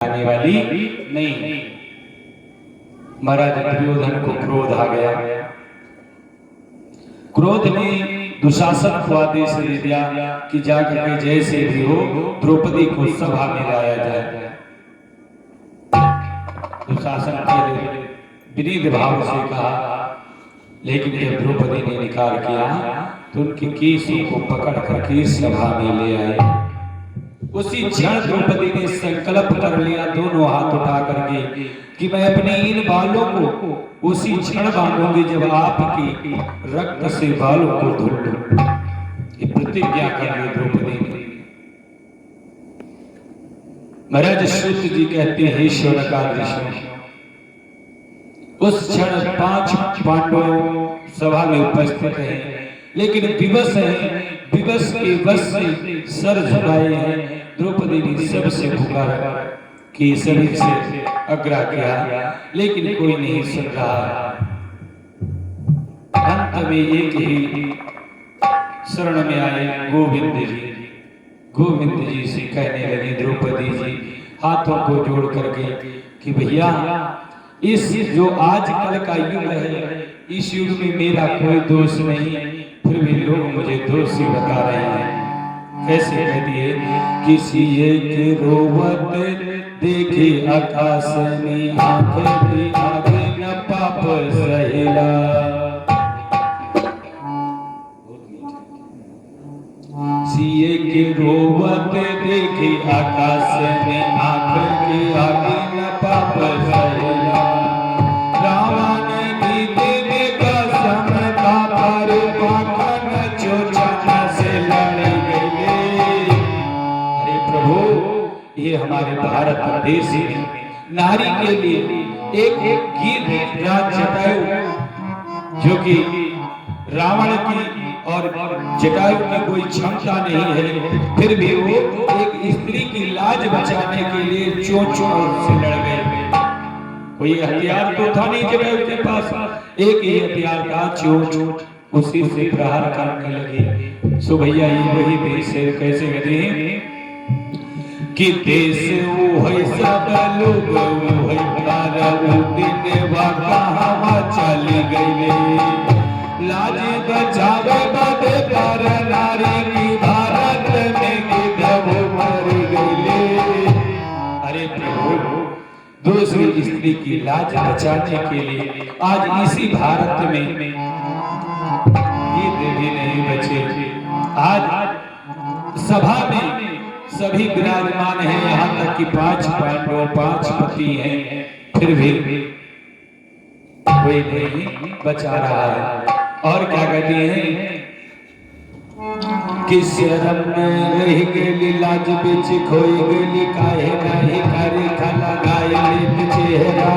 पाने वाली नहीं। महाराज दुर्योधन को क्रोध आ गया। क्रोध ने दुशासन को आदेश दे दिया कि जाकर के जैसे भी हो द्रौपदी को सभा में लाया जाए। दुशासन के विनीत भाव से कहा, लेकिन जब द्रौपदी ने इनकार किया तो उनके केसों को पकड़ करके सभा में ले आए। उसी क्षण द्रौपदी ने संकल्प कर लिया, दोनों हाथ उठा करके, कि मैं अपने इन बालों को उसी क्षण बांधूंगी जब आपकी रक्त से बालों को धुल दूं। ये प्रतिज्ञा कर ली द्रौपदी ने। महाराज श्रुत जी कहते हैं, शौनकादिश उस क्षण 5 पांडव सभा में उपस्थित हैं, लेकिन विवश हैं। विवश के वश से सर झुकाए हैं। द्रौपदी ने सबसे पुकारा कि शरीर से आग्रह किया, लेकिन कोई नहीं सुन रहा। अंत में एक ही शरण में आए गोविंद जी। गोविंद जी से कहने लगी द्रौपदी जी, हाथों को जोड़ करके कि भैया, इस जो आजकल का युग है, इस युग में मेरा कोई दोष नहीं, फिर भी लोग मुझे दोषी बता रहे हैं। कैसे कहती है, किसी एक रोवत देखे आकाश में, आंखें भी आगे न पाप सहेला। सीए के रोवत देखे आकाश में, आंखें के आगे न पाप सहेला। रावण की देने का समता पर पाखंड चोचना से लड़ गए। अरे प्रभु, ये हमारे भारत देश में नारी के लिए एक गीत राज जटायु, जो कि रावण की और जटायु में कोई क्षमता नहीं है, फिर भी वो एक स्त्री की लाज बचाने के लिए चोंचों से लड़ गए। कोई हथियार तो था नहीं जटायु के पास, एक ही हथियार था, चोंच। उसी से प्रहार करने लगे। सो भैया, ये वही देश है। कैसे कहते हैं कि देश वो है सब लोग, वो है प्यारा, वो दिन वाका हवा चली गई। लाज बचावे बदे पर नारी की भारत में गिद्धो मर गई। अरे प्रभु, दूसरी स्त्री की लाज बचाने के लिए आज इसी भारत में गिद्ध भी नहीं बचे। आज सभा में सभी विराजमान हैं, यहाँ तक कि 5 पांडव 5 पति हैं, फिर भी कोई नहीं बचा रहा है। और क्या कहते हैं कि शर्म में रह गई, लाज बिच खोई गई, काहे नहीं करे खला गायले चेहरा।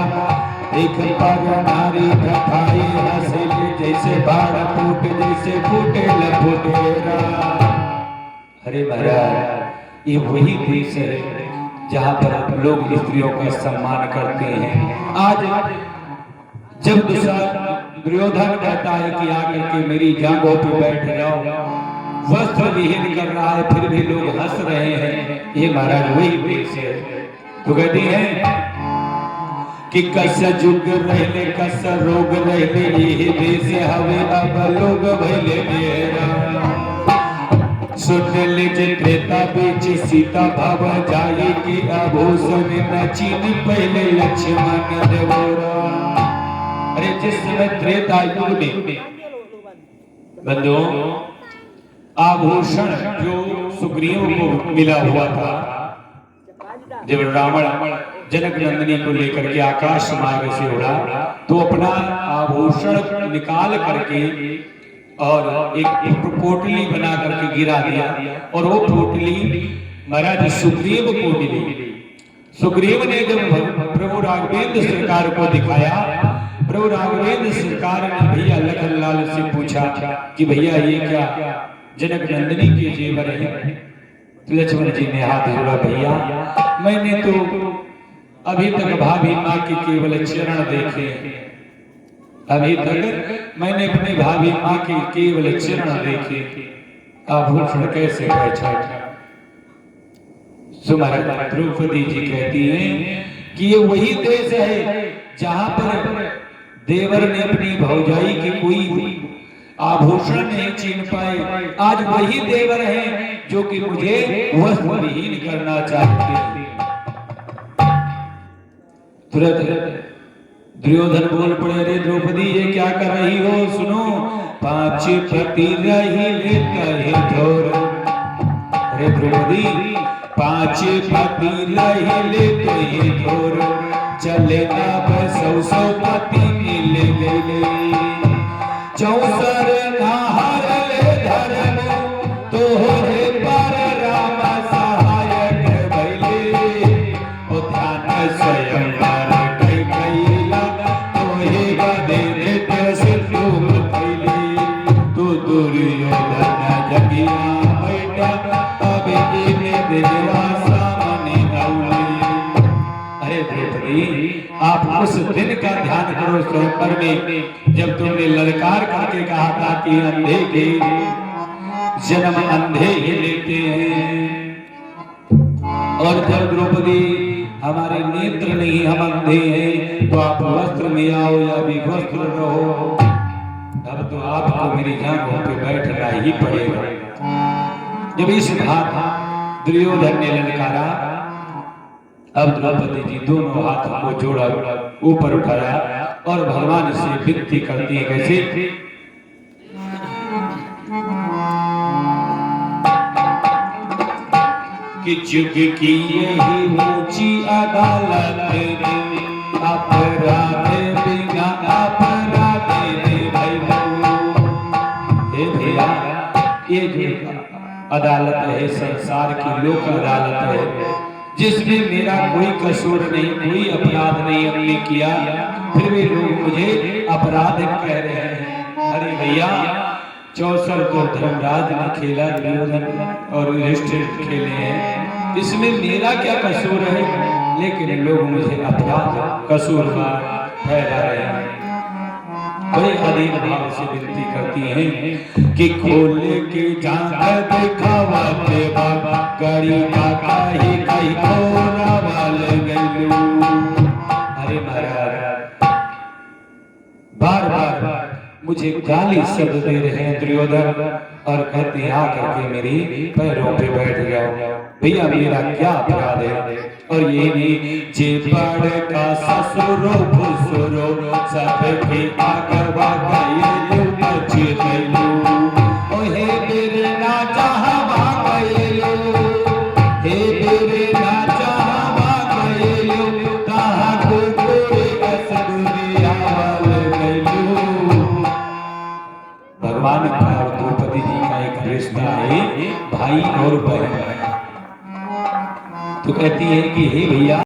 एक पर नारी कथाई हंसे जैसे बाढ़ फूट, जैसे फूटे लफुटेरा। अरे महाराज, ये वही देश है जहाँ पर लोग स्त्रियों का सम्मान करते हैं। आज जब दुर्योधन कहता है कि आकर के मेरी जांघों पे बैठ जाओ, वस्त्र विहीन कर रहा है, फिर भी लोग हंस रहे हैं। ये महाराज वही देश है। तो कहती है कि कस जुग रहले, कस रोग रहले, ये देश हवे अब लोग भले मेरा। सुन लीजिए, त्रेता बीच सीता भव जाई की, आभूषण न चीन पहले लक्ष्मण देवरा। अरे जिस समय त्रेता युग में बंधुओं, आभूषण जो सुग्रीव को मिला हुआ था, जब रावण जनक नंदिनी को लेकर के आकाश मार्ग से उड़ा, तो अपना आभूषण निकाल करके और एक पोटली बना करके गिरा दिया, और वो पोटली महाराज सुग्रीव को मिली। सुग्रीव ने जब प्रभु राघवेंद्र सरकार को दिखाया, प्रभु राघवेंद्र सरकार ने भैया लखन लाल से पूछा कि भैया ये क्या जनक नंदिनी के जेवर है? लक्ष्मण जी ने हाथ जोड़ा, भैया मैंने तो अभी तक भाभी माँ के केवल चरण देखे, अभी तक मैंने अपनी भाभी माँ के केवल चरण देखे, आभूषण कैसे पहचाना? सुमरत द्रौपदी जी कहती हैं कि ये वही देश है जहां पर देवर ने अपनी भौजाई की कोई आभूषण नहीं छीन पाए। आज वही देवर हैं जो कि मुझे वस्त्र विहीन करना चाहते हैं। तुरंत दुर्योधन बोल पड़े, रे द्रौपदी ये क्या कर रही हो? सुनो, 5 पति रही ले थोर। अरे द्रौपदी, 5 पति रही ले थोर, चले अब 100 पति मिले गए। 64 नाहर ले धर्म, तोहरे पर राम सहायक भइले। ओ ध्यान स्वयं आप उस दिन का ध्यान करो स्वयंवर में, जब तुमने ललकार करके कहा था कि अंधे के जन्म अंधे ही लेते हैं। और जब द्रौपदी हमारे नेत्र नहीं, हम अंधे हैं, तो आप वस्त्र में आओ या विवस्त्र रहो, अब तो आपको मेरी जांघों पे बैठना ही पड़ेगा। जब इस बात दुर्योधन ने ललकारा, अब द्रौपदी जी दोनों हाथों को जोड़ा, ऊपर उठाया और भगवान से विनती करती है। कैसे? कि जुग की यही ऊंची अदालत, अपराध बिना अपराध भैया, ये जो अदालत है संसार की लोक अदालत है, जिसमें मेरा कोई कसूर नहीं, कोई अपराध नहीं हमने किया, फिर भी लोग मुझे अपराध कह रहे हैं। अरे भैया, 64 को धर्मराज ने खेला, दुर्योधन और युधिष्ठिर खेले हैं, इसमें मेरा क्या कसूर है? लेकिन लोग मुझे अपराध कसूरवार ठहरा रहे हैं। बड़े अधीन भाव से विनती करती हैं कि खोल के जांघ दिखावा के बाबा, कड़ी काका ही कहीं कोरा वाल गलू। अरे महाराज, बार बार मुझे गाली शब्द दे रहे हैं दुर्योधन, और कहते हैं आकर के मेरी पैरों पे बैठ जाओ। भैया मेरा क्या अपराध है? और ये नहीं जे बड़ का ससुरो फुसुरो, सबके आगवा गए बचे गलू। ओहे मेरे ना चाहवा गए, हे मेरे ना चाहवा गए, कहाँ को कोई असुरिया वाल गलू। भगवान का और द्रौपदी जी का एक रिश्ता है, भाई और बहन। तो कहती है कि हे भैया,